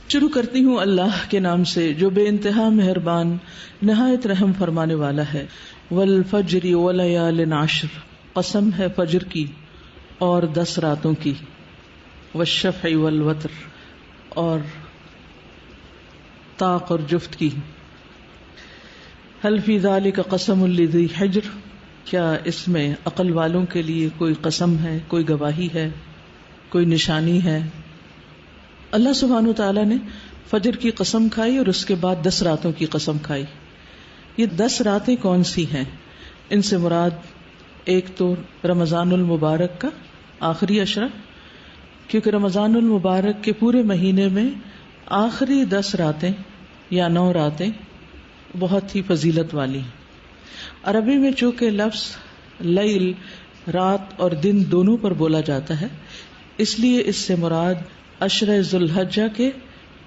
شروع کرتی ہوں اللہ کے نام سے جو بے انتہا مہربان نہایت رحم فرمانے والا ہے۔ والفجر ولیال عشر، قسم ہے فجر کی اور 10 راتوں کی، والشفع والوتر، اور طاق اور جفت کی۔ هل فی ذلک قسم لذی حجر، کیا اس میں عقل والوں کے لیے کوئی قسم ہے، کوئی گواہی ہے، کوئی نشانی ہے؟ اللہ سبحانہ وتعالیٰ نے فجر کی قسم کھائی اور اس کے بعد 10 راتوں کی قسم کھائی۔ یہ 10 راتیں کون سی ہیں؟ ان سے مراد ایک تو رمضان المبارک کا آخری عشرہ، کیونکہ رمضان المبارک کے پورے مہینے میں آخری 10 راتیں یا 9 راتیں بہت ہی فضیلت والی ہیں۔ عربی میں چونکہ لفظ لیل رات اور دن دونوں پر بولا جاتا ہے، اس لیے اس سے مراد عشرہ ذو الحجہ کے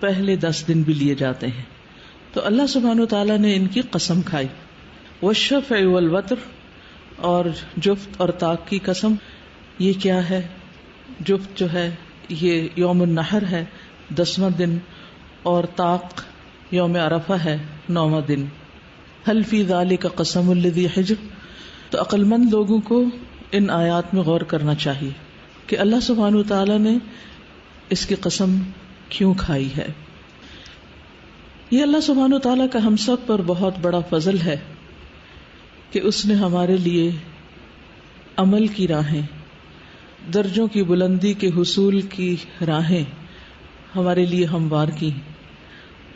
پہلے 10 دن بھی لیے جاتے ہیں۔ تو اللہ سبحانہ وتعالیٰ نے ان کی قسم کھائی۔ والشفع والوتر، اور جفت اور طاق کی قسم۔ یہ کیا ہے؟ جفت جو ہے یہ یوم النحر ہے 10واں دن، اور طاق یوم عرفہ ہے 9واں دن۔ هل فی ذلک قسم لذی حجر، تو عقل مند لوگوں کو ان آیات میں غور کرنا چاہیے کہ اللہ سبحانہ وتعالیٰ نے اس کی قسم کیوں کھائی ہے۔ یہ اللہ سبحانہ وتعالیٰ کا ہم سب پر بہت بڑا فضل ہے کہ اس نے ہمارے لیے عمل کی راہیں، درجوں کی بلندی کے حصول کی راہیں ہمارے لیے ہموار کی،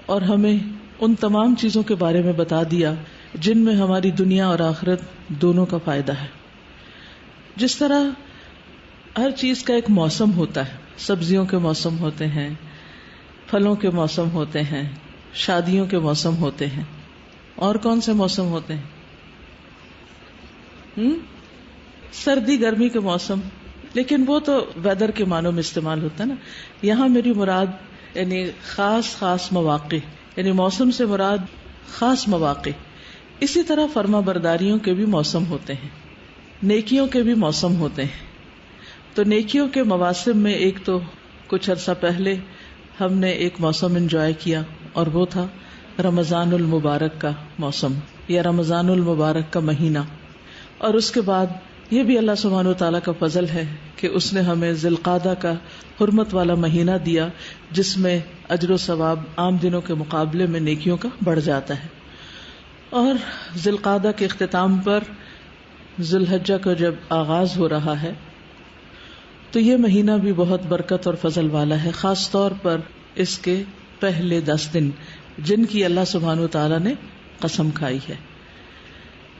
اور ہمیں ان تمام چیزوں کے بارے میں بتا دیا جن میں ہماری دنیا اور آخرت دونوں کا فائدہ ہے۔ جس طرح ہر چیز کا ایک موسم ہوتا ہے، سبزیوں کے موسم ہوتے ہیں، پھلوں کے موسم ہوتے ہیں، شادیوں کے موسم ہوتے ہیں، اور کون سے موسم ہوتے ہیں؟ سردی گرمی کے موسم، لیکن وہ تو ویدر کے معنوں میں استعمال ہوتا ہے نا۔ یہاں میری مراد یعنی خاص مواقع، یعنی موسم سے مراد خاص مواقع۔ اسی طرح فرما برداریوں کے بھی موسم ہوتے ہیں، نیکیوں کے بھی موسم ہوتے ہیں۔ تو نیکیوں کے مواسم میں ایک تو کچھ عرصہ پہلے ہم نے ایک موسم انجوائے کیا، اور وہ تھا رمضان المبارک کا موسم یا رمضان المبارک کا مہینہ۔ اور اس کے بعد یہ بھی اللہ سبحانہ وتعالیٰ کا فضل ہے کہ اس نے ہمیں ذی القعدہ کا حرمت والا مہینہ دیا، جس میں اجر و ثواب عام دنوں کے مقابلے میں نیکیوں کا بڑھ جاتا ہے۔ اور ذی القعدہ کے اختتام پر ذی الحجہ کا جب آغاز ہو رہا ہے تو یہ مہینہ بھی بہت برکت اور فضل والا ہے، خاص طور پر اس کے پہلے 10 دن جن کی اللہ سبحانہ وتعالیٰ نے قسم کھائی ہے۔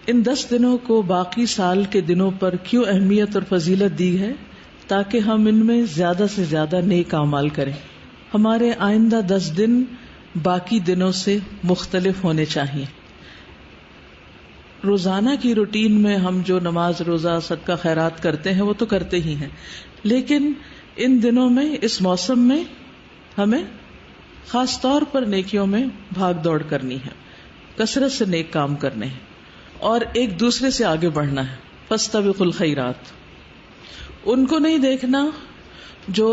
ان 10 دنوں کو باقی سال کے دنوں پر کیوں اہمیت اور فضیلت دی ہے؟ تاکہ ہم ان میں زیادہ سے زیادہ نیک اعمال کریں۔ ہمارے آئندہ 10 دن باقی دنوں سے مختلف ہونے چاہیے۔ روزانہ کی روٹین میں ہم جو نماز روزہ صدقہ خیرات کرتے ہیں وہ تو کرتے ہی ہیں، لیکن ان دنوں میں اس موسم میں ہمیں خاص طور پر نیکیوں میں بھاگ دوڑ کرنی ہے، کثرت سے نیک کام کرنے ہیں، اور ایک دوسرے سے آگے بڑھنا ہے۔ فاستبقوا الخیرات، ان کو نہیں دیکھنا جو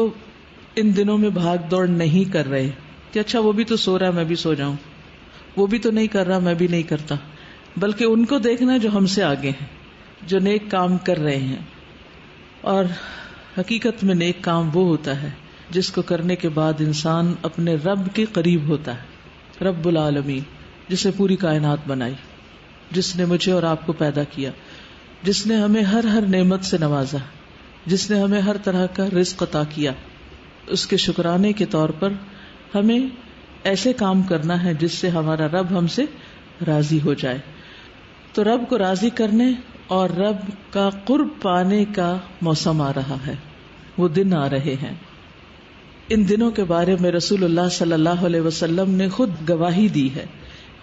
ان دنوں میں بھاگ دوڑ نہیں کر رہے کہ اچھا وہ بھی تو سو رہا ہے میں بھی سو جاؤں، وہ بھی تو نہیں کر رہا میں بھی نہیں کرتا، بلکہ ان کو دیکھنا جو ہم سے آگے ہیں، جو نیک کام کر رہے ہیں۔ اور حقیقت میں نیک کام وہ ہوتا ہے جس کو کرنے کے بعد انسان اپنے رب کے قریب ہوتا ہے، رب العالمین، جسے پوری کائنات بنائی، جس نے مجھے اور آپ کو پیدا کیا، جس نے ہمیں ہر نعمت سے نوازا، جس نے ہمیں ہر طرح کا رزق عطا کیا۔ اس کے شکرانے کے طور پر ہمیں ایسے کام کرنا ہے جس سے ہمارا رب ہم سے راضی ہو جائے۔ تو رب کو راضی کرنے اور رب کا قرب پانے کا موسم آ رہا ہے، وہ دن آ رہے ہیں۔ ان دنوں کے بارے میں رسول اللہ صلی اللہ علیہ وسلم نے خود گواہی دی ہے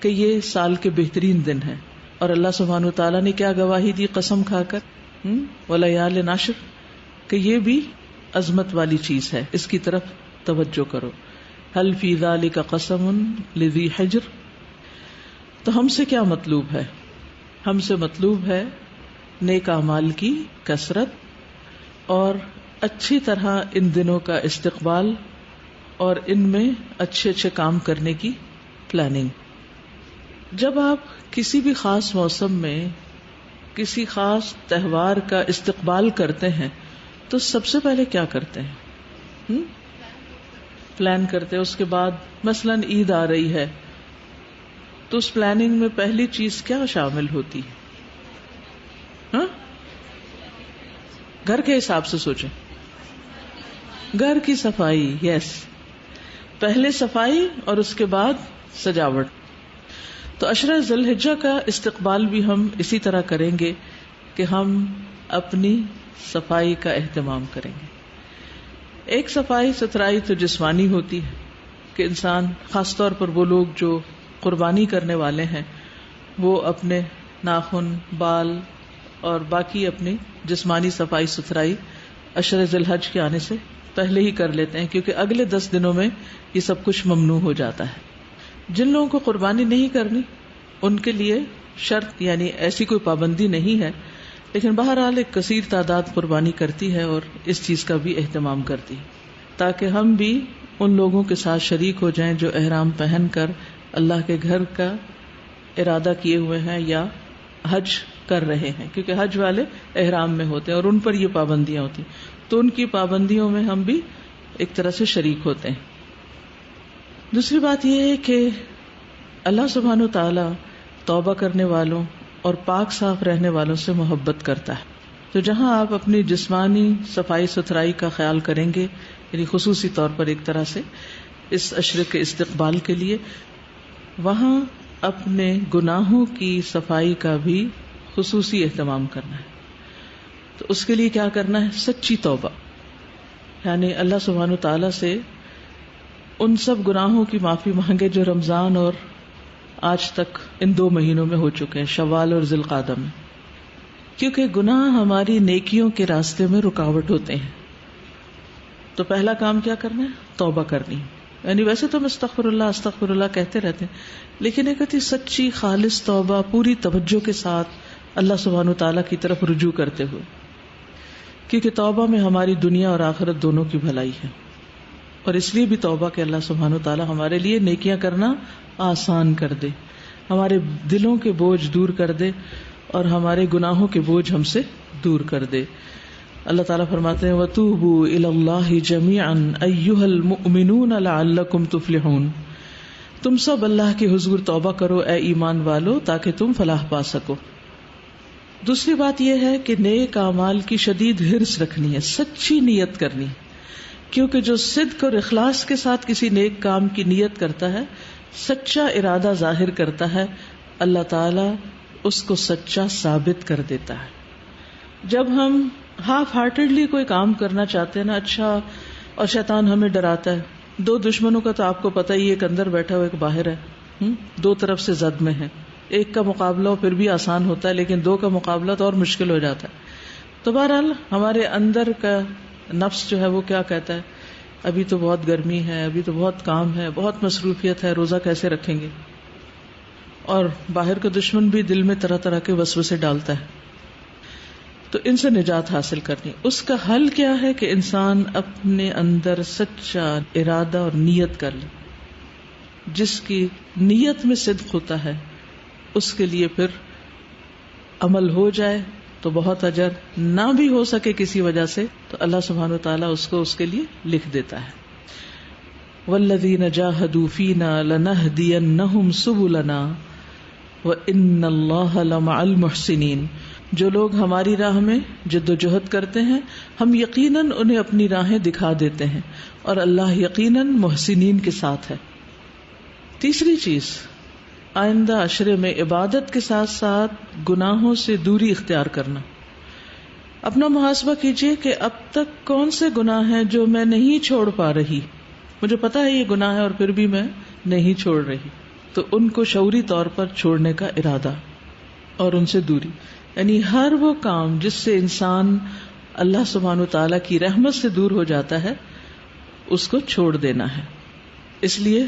کہ یہ سال کے بہترین دن ہیں، اور اللہ سبحانہ وتعالیٰ نے کیا گواہی دی قسم کھا کر؟ ولیال عشر، کہ یہ بھی عظمت والی چیز ہے، اس کی طرف توجہ کرو۔ هل فی ذلک قسم لذی حجر، تو ہم سے کیا مطلوب ہے؟ ہم سے مطلوب ہے نیک اعمال کی کثرت اور اچھی طرح ان دنوں کا استقبال اور ان میں اچھے اچھے کام کرنے کی پلاننگ. جب آپ کسی بھی خاص موسم میں کسی خاص تہوار کا استقبال کرتے ہیں تو سب سے پہلے کیا کرتے ہیں؟ پلان کرتے ہیں. اس کے بعد مثلاً عید آ رہی ہے تو اس پلاننگ میں پہلی چیز کیا شامل ہوتی ہے؟ گھر کے حساب سے سوچیں. گھر کی صفائی. یس، پہلے صفائی اور اس کے بعد سجاوٹ. تو عشرہ ذی الحجہ کا استقبال بھی ہم اسی طرح کریں گے کہ ہم اپنی صفائی کا اہتمام کریں گے. ایک صفائی ستھرائی تو جسمانی ہوتی ہے کہ انسان، خاص طور پر وہ لوگ جو قربانی کرنے والے ہیں، وہ اپنے ناخن، بال اور باقی اپنی جسمانی صفائی ستھرائی عشرہ ذی الحجہ کے آنے سے پہلے ہی کر لیتے ہیں، کیونکہ اگلے 10 دنوں میں یہ سب کچھ ممنوع ہو جاتا ہے. جن لوگوں کو قربانی نہیں کرنی ان کے لیے شرط یعنی ایسی کوئی پابندی نہیں ہے، لیکن بہرحال ایک کثیر تعداد قربانی کرتی ہے اور اس چیز کا بھی اہتمام کرتی ہے، تاکہ ہم بھی ان لوگوں کے ساتھ شریک ہو جائیں جو احرام پہن کر اللہ کے گھر کا ارادہ کیے ہوئے ہیں یا حج کر رہے ہیں، کیونکہ حج والے احرام میں ہوتے ہیں اور ان پر یہ پابندیاں ہوتی ہیں، تو ان کی پابندیوں میں ہم بھی ایک طرح سے شریک ہوتے ہیں. دوسری بات یہ ہے کہ اللہ سبحانہ وتعالی توبہ کرنے والوں اور پاک صاف رہنے والوں سے محبت کرتا ہے. تو جہاں آپ اپنی جسمانی صفائی ستھرائی کا خیال کریں گے، یعنی خصوصی طور پر ایک طرح سے اس عشرے کے استقبال کے لیے، وہاں اپنے گناہوں کی صفائی کا بھی خصوصی اہتمام کرنا ہے. تو اس کے لیے کیا کرنا ہے؟ سچی توبہ، یعنی اللہ سبحانہ وتعالی سے ان سب گناہوں کی معافی مانگے جو رمضان اور آج تک ان 2 مہینوں میں ہو چکے ہیں، شوال اور ذی القعدہ میں، کیونکہ گناہ ہماری نیکیوں کے راستے میں رکاوٹ ہوتے ہیں. تو پہلا کام کیا کرنا ہے؟ توبہ کرنی. یعنی ویسے تو ہم استغفر اللہ کہتے رہتے ہیں، لیکن ایک سچی خالص توبہ پوری توجہ کے ساتھ اللہ سبحانہ وتعالیٰ کی طرف رجوع کرتے ہوئے، کیونکہ توبہ میں ہماری دنیا اور آخرت دونوں کی بھلائی ہے. اور اس لیے بھی توبہ کہ اللہ سبحانہ وتعالیٰ ہمارے لیے نیکیاں کرنا آسان کر دے، ہمارے دلوں کے بوجھ دور کر دے اور ہمارے گناہوں کے بوجھ ہم سے دور کر دے. اللہ تعالیٰ فرماتے ہیں وَتُوبُوا إِلَى اللَّهِ جَمِيعًا أَيُّهَا الْمُؤْمِنُونَ لَعَلَّكُمْ تُفْلِحُونَ. تم سب اللہ کے حضور توبہ کرو اے ایمان والو، تاکہ تم فلاح پا سکو. دوسری بات یہ ہے کہ نیک اعمال کی شدید حرص رکھنی ہے، سچی نیت کرنی، کیونکہ جو صدق اور اخلاص کے ساتھ کسی نیک کام کی نیت کرتا ہے، سچا ارادہ ظاہر کرتا ہے، اللہ تعالیٰ اس کو سچا ثابت کر دیتا ہے. جب ہم ہاف ہارٹیڈلی کوئی کام کرنا چاہتے ہیں نا، اچھا، اور شیطان ہمیں ڈراتا ہے. 2 دشمنوں کا تو آپ کو پتہ ہی، ایک اندر بیٹھا ہوا ایک باہر ہے، 2 طرف سے زد میں ہے. ایک کا مقابلہ پھر بھی آسان ہوتا ہے، لیکن 2 کا مقابلہ تو اور مشکل ہو جاتا ہے. تو بہرحال ہمارے اندر کا نفس جو ہے وہ کیا کہتا ہے، ابھی تو بہت گرمی ہے، ابھی تو بہت کام ہے، بہت مصروفیت ہے، روزہ کیسے رکھیں گے. اور باہر کا دشمن بھی دل میں طرح طرح کے وسوسے ڈالتا ہے. تو ان سے نجات حاصل کرنی، اس کا حل کیا ہے کہ انسان اپنے اندر سچا ارادہ اور نیت کر لے. جس کی نیت میں صدق ہوتا ہے اس کے لیے پھر عمل ہو جائے تو بہت اجر، نہ بھی ہو سکے کسی وجہ سے تو اللہ سبحانہ وتعالیٰ اس کو اس کے لیے لکھ دیتا ہے. والذین جاہدوا فینا لنہدینہم سبلنا وان اللہ لمع المحسنین. جو لوگ ہماری راہ میں جد و جہد کرتے ہیں ہم یقیناً انہیں اپنی راہیں دکھا دیتے ہیں، اور اللہ یقیناً محسنین کے ساتھ ہے. تیسری چیز، آئندہ عشرے میں عبادت کے ساتھ ساتھ گناہوں سے دوری اختیار کرنا. اپنا محاسبہ کیجئے کہ اب تک کون سے گناہ ہیں جو میں نہیں چھوڑ پا رہی. مجھے پتا ہے یہ گناہ ہے اور پھر بھی میں نہیں چھوڑ رہی، تو ان کو شعوری طور پر چھوڑنے کا ارادہ اور ان سے دوری. یعنی ہر وہ کام جس سے انسان اللہ سبحانہ وتعالیٰ کی رحمت سے دور ہو جاتا ہے اس کو چھوڑ دینا ہے. اس لیے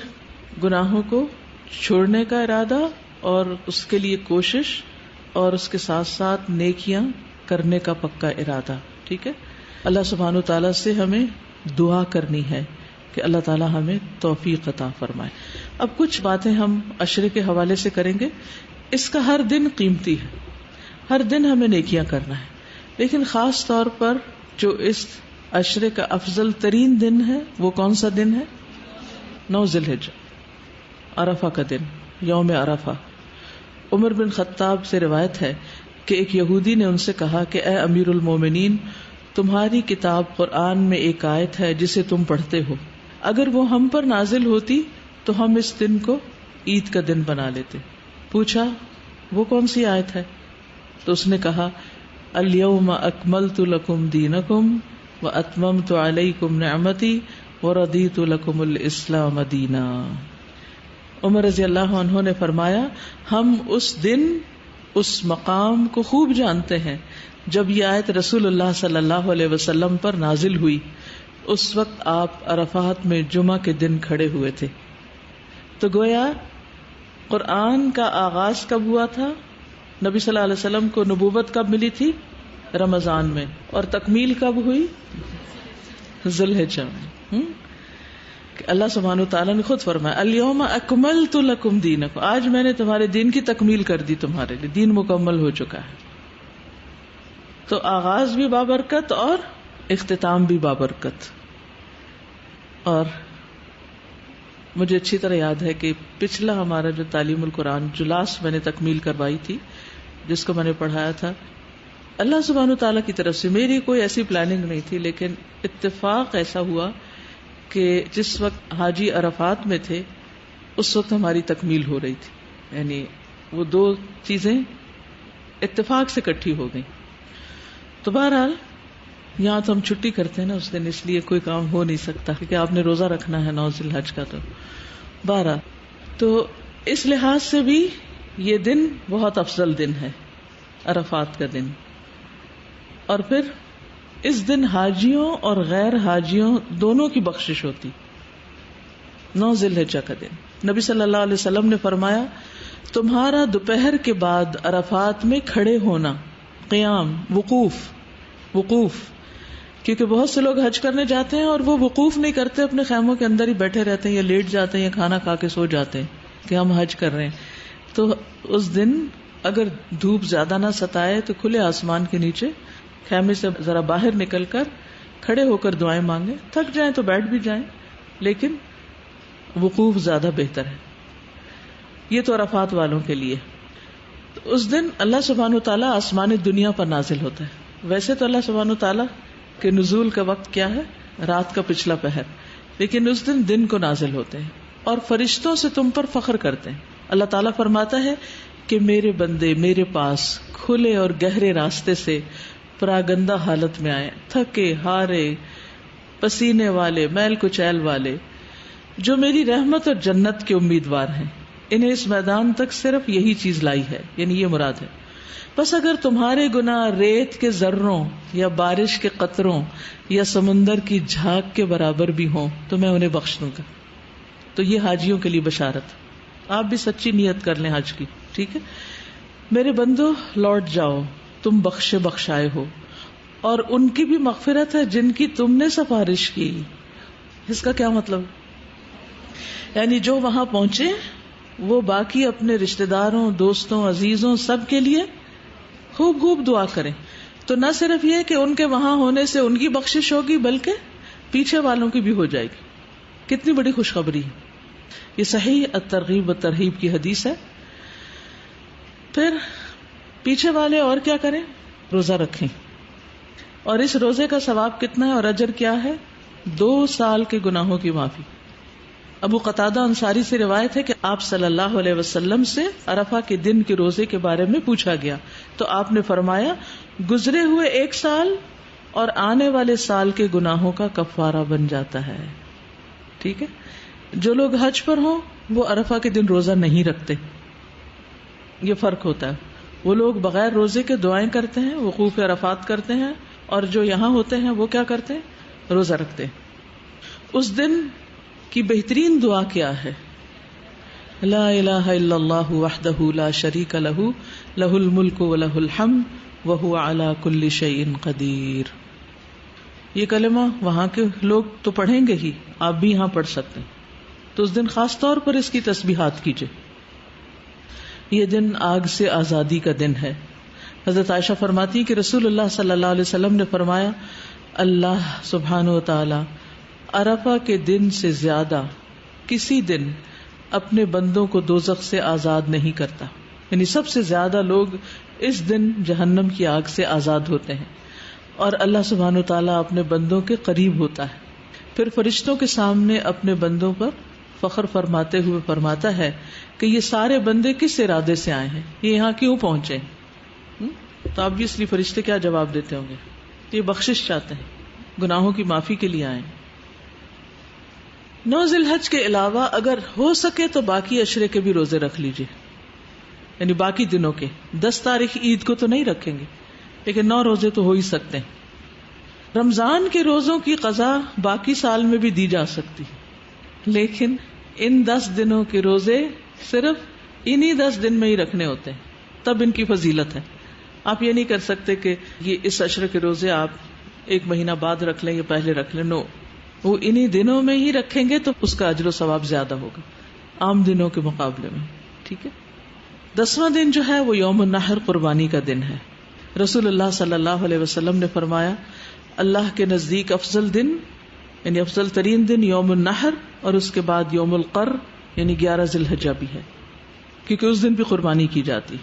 گناہوں کو چھوڑنے کا ارادہ اور اس کے لیے کوشش، اور اس کے ساتھ ساتھ نیکیاں کرنے کا پکا ارادہ. ٹھیک ہے. اللہ سبحانہ وتعالیٰ سے ہمیں دعا کرنی ہے کہ اللہ تعالی ہمیں توفیق عطا فرمائے. اب کچھ باتیں ہم عشرے کے حوالے سے کریں گے. اس کا ہر دن قیمتی ہے، ہر دن ہمیں نیکیاں کرنا ہے، لیکن خاص طور پر جو اس عشرے کا افضل ترین دن ہے وہ کون سا دن ہے؟ 9 ذی الحجہ، عرفہ کا دن، یوم عرفہ. عمر بن خطاب سے روایت ہے کہ ایک یہودی نے ان سے کہا کہ اے امیر المومنین، تمہاری کتاب قرآن میں ایک آیت ہے جسے تم پڑھتے ہو، اگر وہ ہم پر نازل ہوتی تو ہم اس دن کو عید کا دن بنا لیتے. پوچھا وہ کون سی آیت ہے؟ تو اس نے کہا الیوم اکملت لکم دینکم واتممت علیکم نعمتی ورضیت لکم الاسلام دینا. عمر رضی اللہ عنہ نے فرمایا ہم اس دن اس مقام کو خوب جانتے ہیں جب یہ آیت رسول اللہ صلی اللہ علیہ وسلم پر نازل ہوئی. اس وقت آپ عرفات میں جمعہ کے دن کھڑے ہوئے تھے. تو گویا قرآن کا آغاز کب ہوا تھا؟ نبی صلی اللہ علیہ وسلم کو نبوت کب ملی تھی؟ رمضان میں. اور تکمیل کب ہوئی؟ ذی الحجہ میں. اللہ سبحانہ وتعالیٰ نے خود فرمایا الیوم اکملت لکم دینکم، آج میں نے تمہارے دین کی تکمیل کر دی، تمہارے لیے دین مکمل ہو چکا ہے. تو آغاز بھی بابرکت اور اختتام بھی بابرکت. اور مجھے اچھی طرح یاد ہے کہ پچھلا ہمارا جو تعلیم القرآن جو لاسٹ میں نے تکمیل کروائی تھی، جس کو میں نے پڑھایا تھا، اللہ سبحانہ وتعالیٰ کی طرف سے میری کوئی ایسی پلاننگ نہیں تھی، لیکن اتفاق ایسا ہوا کہ جس وقت حاجی عرفات میں تھے اس وقت ہماری تکمیل ہو رہی تھی. یعنی وہ 2 چیزیں اتفاق سے اکٹھی ہو گئیں. تو بہرحال یہاں تو ہم چھٹی کرتے ہیں نا اس دن، اس لیے کوئی کام ہو نہیں سکتا کیونکہ آپ نے روزہ رکھنا ہے 9 ذی الحج کا. تو 12 تو اس لحاظ سے بھی یہ دن بہت افضل دن ہے، عرفات کا دن. اور پھر اس دن حاجیوں اور غیر حاجیوں دونوں کی بخشش ہوتی. 9 ذی الحجہ کا دن نبی صلی اللہ علیہ وسلم نے فرمایا تمہارا دوپہر کے بعد عرفات میں کھڑے ہونا، قیام، وقوف، کیونکہ بہت سے لوگ حج کرنے جاتے ہیں اور وہ وقوف نہیں کرتے، اپنے خیموں کے اندر ہی بیٹھے رہتے ہیں یا لیٹ جاتے ہیں یا کھانا کھا کے سو جاتے ہیں کہ ہم حج کر رہے ہیں. تو اس دن اگر دھوپ زیادہ نہ ستائے تو کھلے آسمان کے نیچے خیمے سے ذرا باہر نکل کر کھڑے ہو کر دعائیں مانگیں. تھک جائیں تو بیٹھ بھی جائیں، لیکن وقوف زیادہ بہتر ہے. یہ تو عرفات والوں کے لیے. تو اس دن اللہ سبحانہ وتعالیٰ آسمان دنیا پر نازل ہوتا ہے. ویسے تو اللہ سبحانہ وتعالیٰ کے نزول کا وقت کیا ہے؟ رات کا پچھلا پہر، لیکن اس دن کو نازل ہوتے ہیں اور فرشتوں سے تم پر فخر کرتے ہیں. اللہ تعالیٰ فرماتا ہے کہ میرے بندے میرے پاس کھلے اور گہرے راستے سے پراگندہ حالت میں آئے، تھکے ہارے پسینے والے میل کچیل والے، جو میری رحمت اور جنت کے امیدوار ہیں. انہیں اس میدان تک صرف یہی چیز لائی ہے، یعنی یہ مراد ہے. بس اگر تمہارے گناہ ریت کے ذروں یا بارش کے قطروں یا سمندر کی جھاگ کے برابر بھی ہوں تو میں انہیں بخش دوں گا. تو یہ حاجیوں کے لیے بشارت. آپ بھی سچی نیت کر لیں حج کی، ٹھیک ہے. میرے بندو لوٹ جاؤ، تم بخشائے ہو، اور ان کی بھی مغفرت ہے جن کی تم نے سفارش کی. اس کا کیا مطلب؟ یعنی جو وہاں پہنچے وہ باقی اپنے رشتہ داروں، دوستوں، عزیزوں سب کے لیے خوب خوب دعا کریں. تو نہ صرف یہ کہ ان کے وہاں ہونے سے ان کی بخشش ہوگی، بلکہ پیچھے والوں کی بھی ہو جائے گی. کتنی بڑی خوشخبری ہے. یہ صحیح الترغیب والترہیب کی حدیث ہے. پھر پیچھے والے اور کیا کریں؟ روزہ رکھیں. اور اس روزے کا ثواب کتنا ہے اور اجر کیا ہے؟ 2 سال کے گناہوں کی معافی. ابو قتادہ انصاری سے روایت ہے کہ آپ صلی اللہ علیہ وسلم سے عرفہ کے دن کے روزے کے بارے میں پوچھا گیا تو آپ نے فرمایا گزرے ہوئے 1 سال اور آنے والے سال کے گناہوں کا کفارہ بن جاتا ہے. ٹھیک ہے. جو لوگ حج پر ہوں وہ عرفہ کے دن روزہ نہیں رکھتے، یہ فرق ہوتا ہے. وہ لوگ بغیر روزے کے دعائیں کرتے ہیں، وقوف عرفات کرتے ہیں، اور جو یہاں ہوتے ہیں وہ کیا کرتے ہیں؟ روزہ رکھتے ہیں. اس دن کی بہترین دعا کیا ہے؟ لا الہ الا اللہ وحدہ لا شریک لہ لہ الملک ولہ الحمد وہو علی کل شیء قدیر. یہ کلمہ وہاں کے لوگ تو پڑھیں گے ہی، آپ بھی یہاں پڑھ سکتے ہیں، تو اس دن خاص طور پر اس کی تسبیحات کیجئے۔ یہ دن آگ سے آزادی کا دن ہے۔ حضرت عائشہ فرماتی ہیں کہ رسول اللہ صلی اللہ علیہ وسلم نے فرمایا، اللہ سبحانہ و تعالی عرفہ کے دن سے زیادہ کسی دن اپنے بندوں کو دوزخ سے آزاد نہیں کرتا، یعنی سب سے زیادہ لوگ اس دن جہنم کی آگ سے آزاد ہوتے ہیں، اور اللہ سبحانہ و تعالیٰ اپنے بندوں کے قریب ہوتا ہے۔ پھر فرشتوں کے سامنے اپنے بندوں پر فخر فرماتے ہوئے فرماتا ہے کہ یہ سارے بندے کس ارادے سے آئے ہیں، یہ یہاں کیوں پہنچے ہیں؟ تو obviously فرشتے کیا جواب دیتے ہوں گے؟ یہ بخشش چاہتے ہیں، گناہوں کی معافی کے لیے آئے ہیں۔ 9 ذی الحج کے علاوہ اگر ہو سکے تو باقی عشرے کے بھی روزے رکھ لیجئے، یعنی باقی دنوں کے۔ 10 تاریخ عید کو تو نہیں رکھیں گے، لیکن 9 روزے تو ہو ہی سکتے ہیں۔ رمضان کے روزوں کی قضا باقی سال میں بھی دی جا سکتی، لیکن ان 10 دنوں کے روزے صرف انہی 10 دن میں ہی رکھنے ہوتے ہیں، تب ان کی فضیلت ہے۔ آپ یہ نہیں کر سکتے کہ یہ اس عشرے کے روزے آپ 1 مہینہ بعد رکھ لیں یا پہلے رکھ لیں، نو، وہ انہی دنوں میں ہی رکھیں گے تو اس کا اجر و ثواب زیادہ ہوگا عام دنوں کے مقابلے میں، ٹھیک ہے۔ 10واں دن جو ہے وہ یوم النحر، قربانی کا دن ہے۔ رسول اللہ صلی اللہ علیہ وسلم نے فرمایا، اللہ کے نزدیک افضل دن یعنی افضل ترین دن یوم النحر، اور اس کے بعد یوم القر یعنی 11 ذی الحجہ بھی ہے، کیونکہ اس دن بھی قربانی کی جاتی۔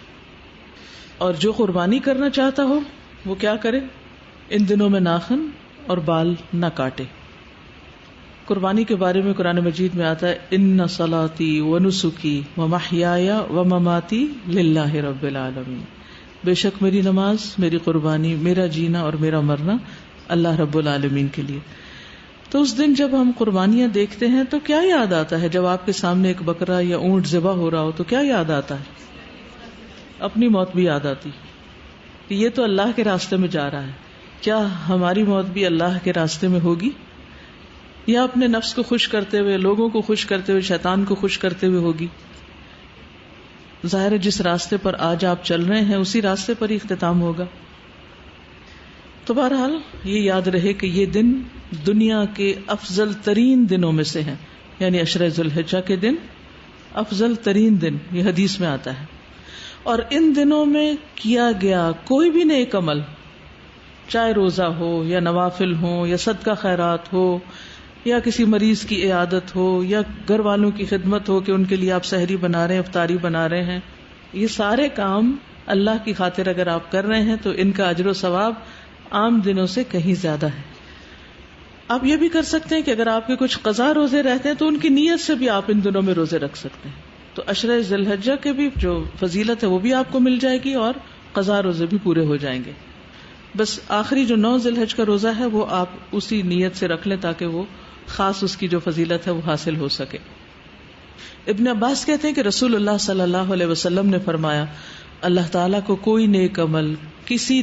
اور جو قربانی کرنا چاہتا ہو وہ کیا کرے؟ ان دنوں میں ناخن اور بال نہ کاٹے۔ قربانی کے بارے میں قرآن مجید میں آتا ہے، ان صلاتی ونسکی ومحیای ومماتی للہ رب العالمین، بے شک میری نماز، میری قربانی، میرا جینا اور میرا مرنا اللہ رب العالمین کے لیے۔ تو اس دن جب ہم قربانیاں دیکھتے ہیں تو کیا یاد آتا ہے؟ جب آپ کے سامنے ایک بکرا یا اونٹ ذبح ہو رہا ہو تو کیا یاد آتا ہے؟ اپنی موت بھی یاد آتی کہ یہ تو اللہ کے راستے میں جا رہا ہے۔ کیا ہماری موت بھی اللہ کے راستے میں ہوگی، یا اپنے نفس کو خوش کرتے ہوئے، لوگوں کو خوش کرتے ہوئے، شیطان کو خوش کرتے ہوئے ہوگی؟ ظاہر ہے جس راستے پر آج آپ چل رہے ہیں اسی راستے پر ہی اختتام ہوگا۔ تو بہرحال یہ یاد رہے کہ یہ دن دنیا کے افضل ترین دنوں میں سے ہیں، یعنی عشرہ ذی الحجہ کے دن افضل ترین دن، یہ حدیث میں آتا ہے۔ اور ان دنوں میں کیا گیا کوئی بھی نیک عمل، چاہے روزہ ہو یا نوافل ہو یا صدقہ خیرات ہو یا کسی مریض کی عیادت ہو یا گھر والوں کی خدمت ہو کہ ان کے لیے آپ سحری بنا رہے ہیں، افطاری بنا رہے ہیں، یہ سارے کام اللہ کی خاطر اگر آپ کر رہے ہیں تو ان کا اجر و ثواب عام دنوں سے کہیں زیادہ ہے۔ آپ یہ بھی کر سکتے ہیں کہ اگر آپ کے کچھ قضا روزے رہتے ہیں تو ان کی نیت سے بھی آپ ان دنوں میں روزے رکھ سکتے ہیں، تو عشرہ ذی الحجہ کے بھی جو فضیلت ہے وہ بھی آپ کو مل جائے گی اور قضا روزے بھی پورے ہو جائیں گے۔ بس آخری جو 9 ذی الحجہ کا روزہ ہے وہ آپ اسی نیت سے رکھ لیں تاکہ وہ خاص اس کی جو فضیلت ہے وہ حاصل ہو سکے۔ ابن عباس کہتے ہیں کہ رسول اللہ صلی اللہ علیہ وسلم نے فرمایا، اللہ تعالیٰ کو کوئی نیک عمل کسی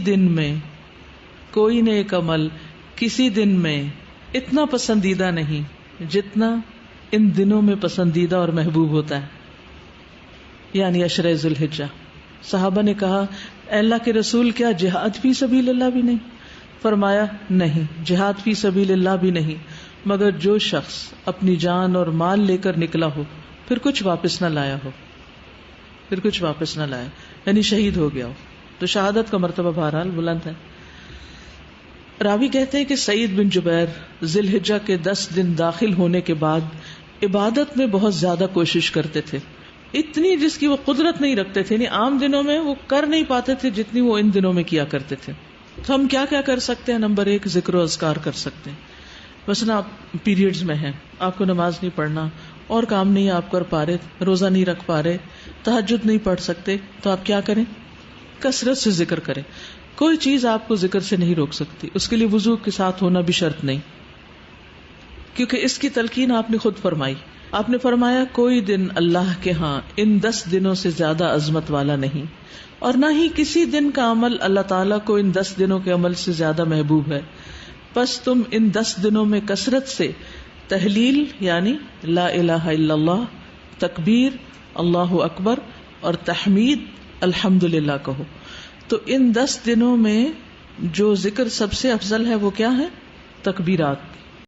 دن میں اتنا پسندیدہ نہیں جتنا ان دنوں میں پسندیدہ اور محبوب ہوتا ہے، یعنی عشرہ ذی الحجہ۔ صحابہ نے کہا، اے اللہ کے رسول، کیا جہاد فی سبیل اللہ بھی نہیں؟ فرمایا، نہیں، جہاد فی سبیل اللہ بھی نہیں، مگر جو شخص اپنی جان اور مال لے کر نکلا ہو پھر کچھ واپس نہ لایا یعنی شہید ہو گیا ہو، تو شہادت کا مرتبہ بہرحال بلند ہے۔ راوی کہتے ہیں کہ سعید بن جبیر ذی الحجہ کے 10 دن داخل ہونے کے بعد عبادت میں بہت زیادہ کوشش کرتے تھے، اتنی جس کی وہ قدرت نہیں رکھتے تھے، یعنی عام دنوں میں وہ کر نہیں پاتے تھے جتنی وہ ان دنوں میں کیا کرتے تھے۔ تو ہم کیا کیا کر سکتے ہیں؟ نمبر 1، ذکر و اذکار کر سکتے ہیں۔ مثلا آپ پیریڈز میں ہیں، آپ کو نماز نہیں پڑھنا اور کام نہیں آپ کر پا رہے، روزہ نہیں رکھ پا رہے، تہجد نہیں پڑھ سکتے، تو آپ کیا کریں؟ کثرت سے ذکر کریں۔ کوئی چیز آپ کو ذکر سے نہیں روک سکتی، اس کے لیے وضو کے ساتھ ہونا بھی شرط نہیں، کیونکہ اس کی تلقین آپ نے خود فرمائی۔ آپ نے فرمایا، کوئی دن اللہ کے ہاں ان 10 دنوں سے زیادہ عظمت والا نہیں، اور نہ ہی کسی دن کا عمل اللہ تعالیٰ کو ان 10 دنوں کے عمل سے زیادہ محبوب ہے۔ بس تم ان 10 دنوں میں کثرت سے تحلیل یعنی لا الہ الا اللہ، تکبیر اللہ اکبر اور تحمید الحمدللہ کہو۔ تو ان 10 دنوں میں جو ذکر سب سے افضل ہے وہ کیا ہے؟ تکبیرات.